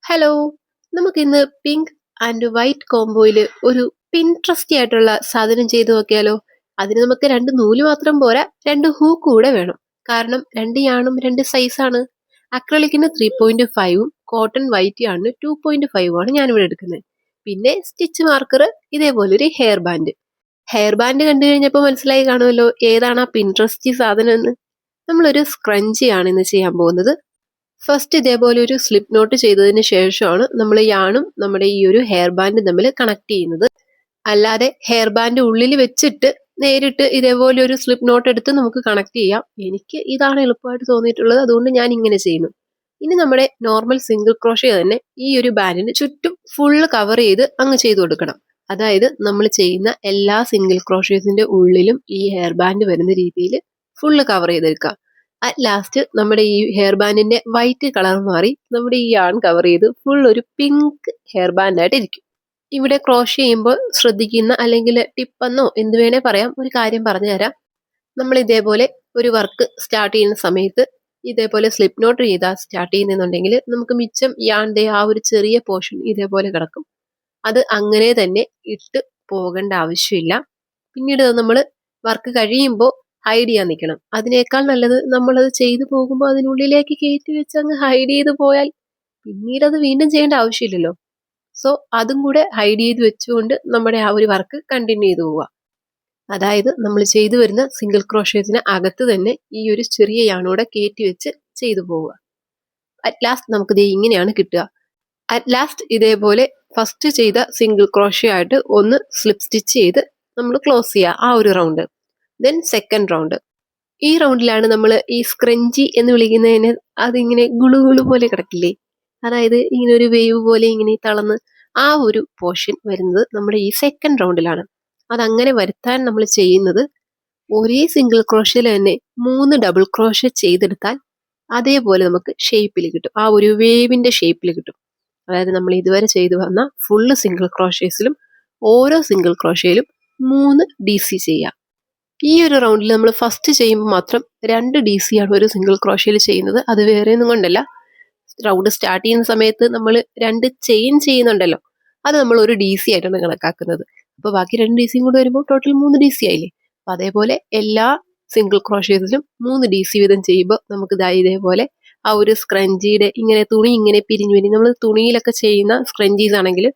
Hello, നമുക്കിന്ന് pink and white കോംബോയിൽ ഒരു പിൻട്രസ്റ്റി ആയിട്ടുള്ള സാധനം ചെയ്തു നോക്കിയാലോ? അതിന് നമുക്ക് രണ്ട് നൂല് മാത്രം പോരാ, രണ്ട് ഹൂക്ക് കൂടെ വേണം. കാരണം രണ്ട് യാണും രണ്ട് സൈസാണ്. അക്രലിക്കിന് 3.5ഉം കോട്ടൺ വൈറ്റ് യാണിന് 2.5 ആണ് ഞാനിവിടെ എടുക്കുന്നത്. പിന്നെ സ്റ്റിച്ച് മാർക്കർ, ഇതേപോലെ ഒരു ഹെയർ ബാൻഡ്. ഹെയർ ബാൻഡ് കണ്ടു കഴിഞ്ഞപ്പോൾ മനസ്സിലായി കാണുമല്ലോ ഏതാണ് ആ പിൻട്രസ്റ്റി സാധനം എന്ന്. നമ്മളൊരു സ്ക്രഞ്ചിയാണ് ഇന്ന് ചെയ്യാൻ പോകുന്നത്. ഫസ്റ്റ് ഇതേപോലെ ഒരു സ്ലിപ്പ് നോട്ട് ചെയ്തതിന് ശേഷമാണ് നമ്മൾ യാണും നമ്മുടെ ഈ ഒരു ഹെയർ ബാൻഡും തമ്മിൽ കണക്ട് ചെയ്യുന്നത്. അല്ലാതെ ഹെയർ ബാൻഡ് ഉള്ളിൽ വെച്ചിട്ട് നേരിട്ട് ഇതേപോലെ ഒരു സ്ലിപ്പ് നോട്ട് എടുത്ത് നമുക്ക് കണക്ട് ചെയ്യാം. എനിക്ക് ഇതാണ് എളുപ്പമായിട്ട് തോന്നിയിട്ടുള്ളത്, അതുകൊണ്ട് ഞാൻ ഇങ്ങനെ ചെയ്യുന്നു. ഇനി നമ്മുടെ നോർമൽ സിംഗിൾ ക്രോഷ്യ തന്നെ ഈ ഒരു ബാൻഡിന് ചുറ്റും ഫുള്ള് കവർ ചെയ്ത് അങ്ങ് ചെയ്തു കൊടുക്കണം. അതായത് നമ്മൾ ചെയ്യുന്ന എല്ലാ സിംഗിൾ ക്രോഷ്യസിന്റെ ഉള്ളിലും ഈ ഹെയർ ബാൻഡ് വരുന്ന രീതിയിൽ ഫുള്ള് കവർ ചെയ്തെടുക്കാം. അറ്റ് ലാസ്റ്റ് നമ്മുടെ ഈ ഹെയർ ബാൻഡിന്റെ വൈറ്റ് കളർ മാറി നമ്മുടെ ഈ യാൺ കവർ ചെയ്ത് ഫുൾ ഒരു പിങ്ക് ഹെയർ ബാൻഡ് ആയിട്ട് ഇരിക്കും. ഇവിടെ ക്രോഷ് ചെയ്യുമ്പോൾ ശ്രദ്ധിക്കുന്ന അല്ലെങ്കിൽ ടിപ്പെന്നോ എന്ത് വേണേ പറയാം, ഒരു കാര്യം പറഞ്ഞു തരാം. നമ്മൾ ഇതേപോലെ ഒരു വർക്ക് സ്റ്റാർട്ട് ചെയ്യുന്ന സമയത്ത് ഇതേപോലെ സ്ലിപ്പ് നോട്ട് ചെയ്താൽ സ്റ്റാർട്ട് ചെയ്യുന്നുണ്ടെങ്കിൽ നമുക്ക് മിച്ചം യാണിന്റെ ആ ഒരു ചെറിയ പോർഷൻ ഇതേപോലെ കിടക്കും. അത് അങ്ങനെ തന്നെ ഇട്ട് പോകേണ്ട ആവശ്യമില്ല. പിന്നീട് നമ്മൾ വർക്ക് കഴിയുമ്പോൾ ഹൈഡ് ചെയ്യാൻ നിൽക്കണം. അതിനേക്കാൾ നല്ലത് നമ്മളത് ചെയ്തു പോകുമ്പോൾ അതിനുള്ളിലേക്ക് കയറ്റി വെച്ച് അങ്ങ് ഹൈഡ് ചെയ്ത് പോയാൽ പിന്നീട് അത് വീണ്ടും ചെയ്യേണ്ട ആവശ്യമില്ലല്ലോ. സോ അതും കൂടെ ഹൈഡ് ചെയ്ത് വെച്ചുകൊണ്ട് നമ്മുടെ ആ ഒരു വർക്ക് കണ്ടിന്യൂ ചെയ്തു പോവുക. അതായത് നമ്മൾ ചെയ്തു വരുന്ന സിംഗിൾ ക്രോഷ്യത്തിന് അകത്ത് തന്നെ ഈ ഒരു ചെറിയ യാണൂടെ കയറ്റി വെച്ച് ചെയ്തു പോവുക. അറ്റ് ലാസ്റ്റ് നമുക്കിത് ഇങ്ങനെയാണ് കിട്ടുക. അറ്റ് ലാസ്റ്റ് ഇതേപോലെ ഫസ്റ്റ് ചെയ്ത സിംഗിൾ ക്രോഷ്യ ആയിട്ട് ഒന്ന് സ്ലിപ്പ് സ്റ്റിച്ച് ചെയ്ത് നമ്മൾ ക്ലോസ് ചെയ്യുക ആ ഒരു റൗണ്ട്. Then second round. ഈ റൗണ്ടിലാണ് നമ്മൾ ഈ സ്ക്രഞ്ചി എന്ന് വിളിക്കുന്നതിന് അതിങ്ങനെ ഗുളുഗുളു പോലെ കിടക്കില്ലേ, അതായത് ഇങ്ങനെ ഒരു വേവ് പോലെ ഇങ്ങനെ തളർന്ന് ആ ഒരു പോർഷൻ വരുന്നത് നമ്മുടെ ഈ സെക്കൻഡ് റൗണ്ടിലാണ്. അതങ്ങനെ വരുത്താൻ നമ്മൾ ചെയ്യുന്നത് ഒരേ സിംഗിൾ ക്രോഷ്യയിൽ തന്നെ 3 ഡബിൾ ക്രോഷ്യ ചെയ്തെടുത്താൽ അതേപോലെ നമുക്ക് ഷേപ്പിൽ കിട്ടും, ആ ഒരു വേവിന്റെ ഷേപ്പിൽ കിട്ടും. അതായത് നമ്മൾ ഇതുവരെ ചെയ്തു വന്ന ഫുള്ള് സിംഗിൾ ക്രോഷ്യസിലും ഓരോ സിംഗിൾ ക്രോഷ്യയിലും 3 DC ചെയ്യാം. ഈ ഒരു റൗണ്ടിൽ നമ്മൾ ഫസ്റ്റ് ചെയ്യുമ്പോൾ മാത്രം 2 DC ആണ് ഒരു സിംഗിൾ ക്രോഷ്യയിൽ ചെയ്യുന്നത്. അത് വേറെ ഒന്നും കൊണ്ടല്ല, റൗണ്ട് സ്റ്റാർട്ട് ചെയ്യുന്ന സമയത്ത് നമ്മൾ 2 ചെയിൻ ചെയ്യുന്നുണ്ടല്ലോ, അത് നമ്മൾ ഒരു DC ആയിട്ടാണ് കണക്കാക്കുന്നത്. അപ്പോൾ ബാക്കി 2 DC കൂടെ വരുമ്പോൾ ടോട്ടൽ 3 DC ആയില്ലേ. അപ്പം അതേപോലെ എല്ലാ സിംഗിൾ ക്രോഷ്യസിലും 3 DC വീതം ചെയ്യുമ്പോൾ നമുക്ക് ഇതേപോലെ ആ ഒരു സ്ക്രഞ്ചിയുടെ ഇങ്ങനെ തുണി ഇങ്ങനെ പിരിഞ്ഞു നമ്മൾ തുണിയിലൊക്കെ ചെയ്യുന്ന സ്ക്രഞ്ചീസ് ആണെങ്കിൽ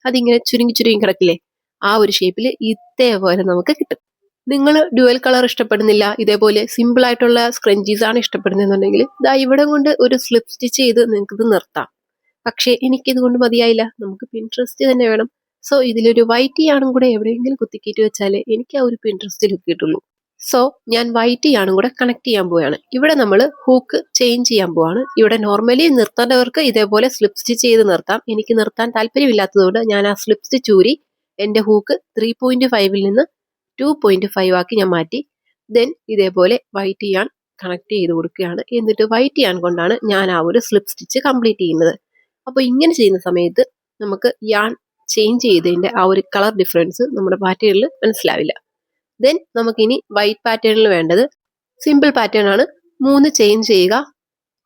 അതിങ്ങനെ ചുരുങ്ങി ചുരുങ്ങി കിടക്കില്ലേ, ആ ഒരു ഷേപ്പിൽ ഇതേപോലെ നമുക്ക് കിട്ടും. നിങ്ങൾ ഡ്യുവൽ കളർ ഇഷ്ടപ്പെടുന്നില്ല, ഇതേപോലെ സിമ്പിൾ ആയിട്ടുള്ള സ്ക്രഞ്ചീസ് ആണ് ഇഷ്ടപ്പെടുന്നതെന്നുണ്ടെങ്കിൽ ദാ ഇവിടെ കൊണ്ട് ഒരു സ്ലിപ്പ് സ്റ്റിച്ച് ചെയ്ത് നിങ്ങൾക്ക് ഇത് നിർത്താം. പക്ഷേ എനിക്കിത് കൊണ്ട് മതിയായില്ല, നമുക്ക് പിൻട്രസ്റ്റ് തന്നെ വേണം. സോ ഇതിലൊരു വൈറ്റ് യാണും കൂടെ എവിടെയെങ്കിലും കുത്തിക്കീറ്റ് വെച്ചാലേ എനിക്ക് ആ ഒരു പിൻട്രസ്റ്റ് ലുക്ക് കിട്ടുള്ളൂ. സോ ഞാൻ വൈറ്റ് യാണും കൂടെ കണക്ട് ചെയ്യാൻ പോവുകയാണ്. ഇവിടെ നമ്മൾ ഹൂക്ക് ചേഞ്ച് ചെയ്യാൻ പോവാണ്. ഇവിടെ നോർമലി നിർത്തേണ്ടവർക്ക് ഇതേപോലെ സ്ലിപ്പ് സ്റ്റിച്ച് ചെയ്ത് നിർത്താം. എനിക്ക് നിർത്താൻ താല്പര്യമില്ലാത്തതുകൊണ്ട് ഞാൻ ആ സ്ലിപ്പ് സ്റ്റിച്ച് ഊരി എൻ്റെ ഹൂക്ക് 3.5ൽ നിന്ന് 2.5 ആക്കി ഞാൻ മാറ്റി. ദെൻ ഇതേപോലെ വൈറ്റ് യാൺ കണക്ട് ചെയ്ത് കൊടുക്കുകയാണ്. എന്നിട്ട് വൈറ്റ് യാൺ കൊണ്ടാണ് ഞാൻ ആ ഒരു സ്ലിപ്പ് സ്റ്റിച്ച് കംപ്ലീറ്റ് ചെയ്യുന്നത്. അപ്പോൾ ഇങ്ങനെ ചെയ്യുന്ന സമയത്ത് നമുക്ക് യാൺ ചേഞ്ച് ചെയ്തതിൻ്റെ ആ ഒരു കളർ ഡിഫറൻസ് നമ്മുടെ പാറ്റേണിൽ മനസ്സിലാവില്ല. ദെൻ നമുക്കിനി വൈറ്റ് പാറ്റേണിൽ വേണ്ടത് സിമ്പിൾ പാറ്റേൺ ആണ്. 3 ചെയിൻ ചെയ്യുക,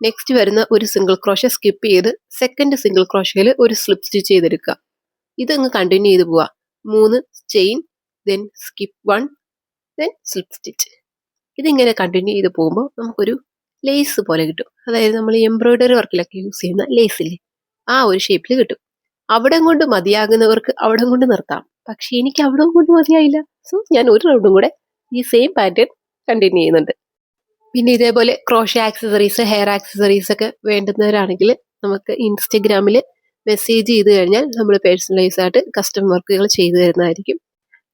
നെക്സ്റ്റ് വരുന്ന ഒരു സിംഗിൾ ക്രോഷ്യ സ്കിപ്പ് ചെയ്ത് സെക്കൻഡ് സിംഗിൾ ക്രോഷ്യയിൽ ഒരു സ്ലിപ്പ് സ്റ്റിച്ച് ചെയ്തെടുക്കുക. ഇതങ്ങ് കണ്ടിന്യൂ ചെയ്ത് പോവുക. 3 chain, then skip 1, then slip stitch. ഇതിങ്ങനെ കണ്ടിന്യൂ ചെയ്ത് പോകുമ്പോൾ നമുക്കൊരു ലേസ് പോലെ കിട്ടും. അതായത് നമ്മൾ എംബ്രോയിഡറി വർക്കിലൊക്കെ യൂസ് ചെയ്യുന്ന ലേസ് ഇല്ലേ, ആ ഒരു ഷേപ്പിൽ കിട്ടും. അവിടെ കൊണ്ട് മതിയാകുന്നവർക്ക് അവിടെ കൊണ്ട് നിർത്താം. പക്ഷെ എനിക്ക് അവിടെ കൊണ്ട് മതിയായില്ല. സോ ഞാൻ ഒരു റൗണ്ടും കൂടെ ഈ സെയിം പാറ്റേൺ കണ്ടിന്യൂ ചെയ്യുന്നുണ്ട്. പിന്നെ ഇതേപോലെ ക്രോഷ്യ ആക്സസറീസ്, ഹെയർ ആക്സസറീസ് ഒക്കെ വേണ്ടുന്നവരാണെങ്കിൽ നമുക്ക് ഇൻസ്റ്റഗ്രാമിൽ മെസ്സേജ് ചെയ്ത് കഴിഞ്ഞാൽ നമ്മൾ പേഴ്സണലൈസ് ആയിട്ട് കസ്റ്റം വർക്കുകൾ ചെയ്തു തരുന്നതായിരിക്കും.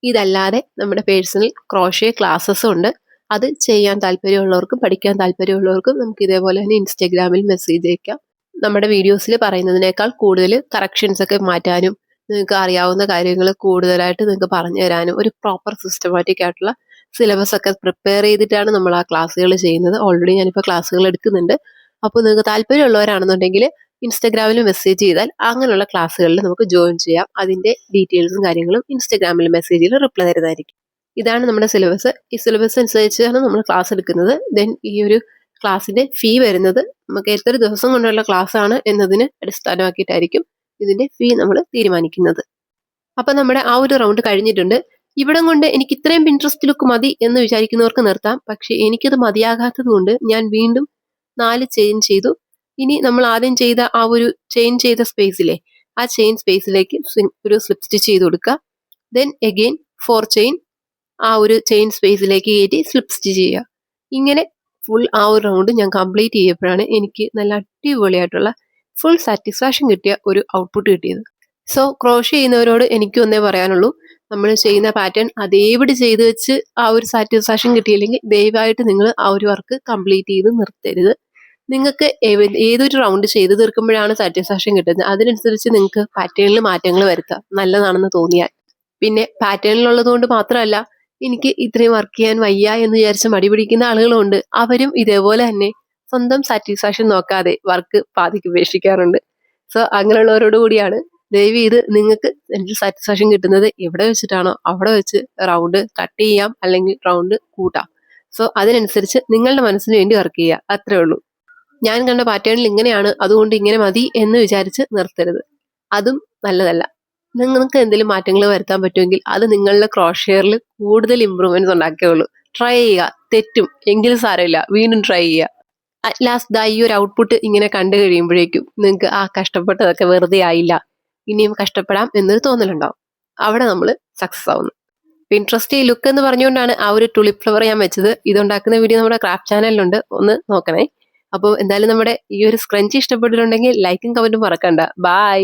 ഇതല്ലാതെ നമ്മുടെ പേഴ്സണൽ ക്രോഷ്യ ക്ലാസ്സസും ഉണ്ട്. അത് ചെയ്യാൻ താല്പര്യമുള്ളവർക്കും പഠിക്കാൻ താല്പര്യമുള്ളവർക്കും നമുക്ക് ഇതേപോലെ തന്നെ ഇൻസ്റ്റഗ്രാമിൽ മെസ്സേജ് അയക്കാം. നമ്മുടെ വീഡിയോസിൽ പറയുന്നതിനേക്കാൾ കൂടുതൽ കറക്ഷൻസ് ഒക്കെ മാറ്റാനും നിങ്ങൾക്ക് അറിയാവുന്ന കാര്യങ്ങൾ കൂടുതലായിട്ട് നിങ്ങൾക്ക് പറഞ്ഞു തരാനും ഒരു പ്രോപ്പർ സിസ്റ്റമാറ്റിക് ആയിട്ടുള്ള സിലബസ് ഒക്കെ പ്രിപ്പയർ ചെയ്തിട്ടാണ് നമ്മൾ ആ ക്ലാസ്സുകൾ ചെയ്യുന്നത്. ഓൾറെഡി ഞാനിപ്പോൾ ക്ലാസ്സുകൾ എടുക്കുന്നുണ്ട്. അപ്പോൾ നിങ്ങൾക്ക് താല്പര്യമുള്ളവരാണെന്നുണ്ടെങ്കിൽ ഇൻസ്റ്റഗ്രാമിൽ മെസ്സേജ് ചെയ്താൽ അങ്ങനെയുള്ള ക്ലാസ്സുകളിൽ നമുക്ക് ജോയിൻ ചെയ്യാം. അതിൻ്റെ ഡീറ്റെയിൽസും കാര്യങ്ങളും ഇൻസ്റ്റഗ്രാമിൽ മെസ്സേജിൽ റിപ്ലൈ തരുന്നതായിരിക്കും. ഇതാണ് നമ്മുടെ സിലബസ്. ഈ സിലബസ് അനുസരിച്ചാണ് നമ്മൾ ക്ലാസ് എടുക്കുന്നത്. ദെൻ ഈ ഒരു ക്ലാസ്സിന്റെ ഫീ വരുന്നത് നമുക്ക് എത്ര ദിവസം കൊണ്ടുള്ള ക്ലാസ് ആണ് എന്നതിന് അടിസ്ഥാനമാക്കിയിട്ടായിരിക്കും ഇതിന്റെ ഫീ നമ്മൾ തീരുമാനിക്കുന്നത്. അപ്പൊ നമ്മുടെ ആ ഒരു റൗണ്ട് കഴിഞ്ഞിട്ടുണ്ട്. ഇവിടം കൊണ്ട് എനിക്ക് ഇത്രയും പിൻട്രസ്റ്റ് ലുക്ക് മതി എന്ന് വിചാരിക്കുന്നവർക്ക് നിർത്താം. പക്ഷെ എനിക്കത് മതിയാകാത്തത് കൊണ്ട് ഞാൻ വീണ്ടും 4 ചെയിൻ ചെയ്തു. ഇനി നമ്മൾ ആദ്യം ചെയ്ത ആ ഒരു ചെയിൻ ചെയ്ത സ്പേസിലെ ആ ചെയിൻ സ്പേസിലേക്ക് ഒരു സ്ലിപ്പ് സ്റ്റിച്ച് ചെയ്ത് കൊടുക്കുക. ദെൻ എഗെയിൻ 4 ചെയിൻ ആ ഒരു ചെയിൻ സ്പേസിലേക്ക് കയറ്റി സ്ലിപ്പ് സ്റ്റിച്ച് ചെയ്യുക. ഇങ്ങനെ ഫുൾ ആ ഒരു റൗണ്ട് ഞാൻ കംപ്ലീറ്റ് ചെയ്യപ്പോഴാണ് എനിക്ക് നല്ല അടിപൊളിയായിട്ടുള്ള ഫുൾ സാറ്റിസ്ഫാക്ഷൻ കിട്ടിയ ഒരു ഔട്ട്പുട്ട് കിട്ടിയത്. സോ ക്രോഷ് ചെയ്യുന്നവരോട് എനിക്ക് ഒന്നേ പറയാനുള്ളൂ, നമ്മൾ ചെയ്യുന്ന പാറ്റേൺ അതേപടി ചെയ്ത് വെച്ച് ആ ഒരു സാറ്റിസ്ഫാക്ഷൻ കിട്ടിയില്ലെങ്കിൽ ദയവായിട്ട് നിങ്ങൾ ആ ഒരു വർക്ക് കംപ്ലീറ്റ് ചെയ്ത് നിർത്തരുത്. നിങ്ങൾക്ക് ഏതൊരു റൗണ്ട് ചെയ്ത് തീർക്കുമ്പോഴാണ് സാറ്റിസ്ഫാക്ഷൻ കിട്ടുന്നത്, അതിനനുസരിച്ച് നിങ്ങൾക്ക് പാറ്റേണിൽ മാറ്റങ്ങൾ വരുത്താം നല്ലതാണെന്ന് തോന്നിയാൽ. പിന്നെ പാറ്റേണിലുള്ളത് കൊണ്ട് മാത്രമല്ല, എനിക്ക് ഇത്രയും വർക്ക് ചെയ്യാൻ വയ്യ എന്ന് വിചാരിച്ച് മടി പിടിക്കുന്ന ആളുകളുണ്ട്. അവരും ഇതേപോലെ തന്നെ സ്വന്തം സാറ്റിസ്ഫാക്ഷൻ നോക്കാതെ വർക്ക് പാതിക്ക് ഉപേക്ഷിക്കാറുണ്ട്. സോ അങ്ങനെയുള്ളവരോട് കൂടിയാണ് ദയവ് ചെയ്ത് നിങ്ങൾക്ക് സാറ്റിസ്ഫാക്ഷൻ കിട്ടുന്നത് എവിടെ വെച്ചിട്ടാണോ അവിടെ വെച്ച് റൗണ്ട് കട്ട് ചെയ്യാം അല്ലെങ്കിൽ റൗണ്ട് കൂട്ടാം. സോ അതിനനുസരിച്ച് നിങ്ങളുടെ മനസ്സിന് വേണ്ടി വർക്ക് ചെയ്യുക, അത്രേ ഉള്ളൂ. ഞാൻ കണ്ട പാറ്റേണിൽ ഇങ്ങനെയാണ് അതുകൊണ്ട് ഇങ്ങനെ മതി എന്ന് വിചാരിച്ച് നിർത്തരുത്, അതും നല്ലതല്ല. നിങ്ങൾക്ക് എന്തെങ്കിലും മാറ്റങ്ങൾ വരുത്താൻ പറ്റുമെങ്കിൽ അത് നിങ്ങളുടെ ക്രോഷെയറിൽ കൂടുതൽ ഇമ്പ്രൂവ്മെന്റ്സ് ഉണ്ടാക്കിയുള്ളൂ. ട്രൈ ചെയ്യുക, തെറ്റും എങ്കിലും സാരമില്ല, വീണ്ടും ട്രൈ ചെയ്യുക. അറ്റ് ലാസ്റ്റ് ഈ ഒരു ഔട്ട്പുട്ട് ഇങ്ങനെ കണ്ടു കഴിയുമ്പോഴേക്കും നിങ്ങൾക്ക് ആ കഷ്ടപ്പെട്ടതൊക്കെ വെറുതെ ആയില്ല, ഇനിയും കഷ്ടപ്പെടാം എന്നൊരു തോന്നലുണ്ടാവും. അവിടെ നമ്മൾ സക്സസ് ആവുന്നു. പിൻട്രസ്റ്റ് ലുക്ക് എന്ന് പറഞ്ഞുകൊണ്ടാണ് ആ ഒരു ടുലിപ്പ് ഫ്ലവർ ഞാൻ വെച്ചത്. ഇതുണ്ടാക്കുന്ന വീഡിയോ നമ്മുടെ ക്രാഫ്റ്റ് ചാനലിലുണ്ട്, ഒന്ന് നോക്കണേ. അപ്പോൾ എന്തായാലും നമ്മുടെ ഈ ഒരു സ്ക്രഞ്ച് ഇഷ്ടപ്പെട്ടിട്ടുണ്ടെങ്കിൽ ലൈക്കും കമന്റും മറക്കണ്ട. ബൈ.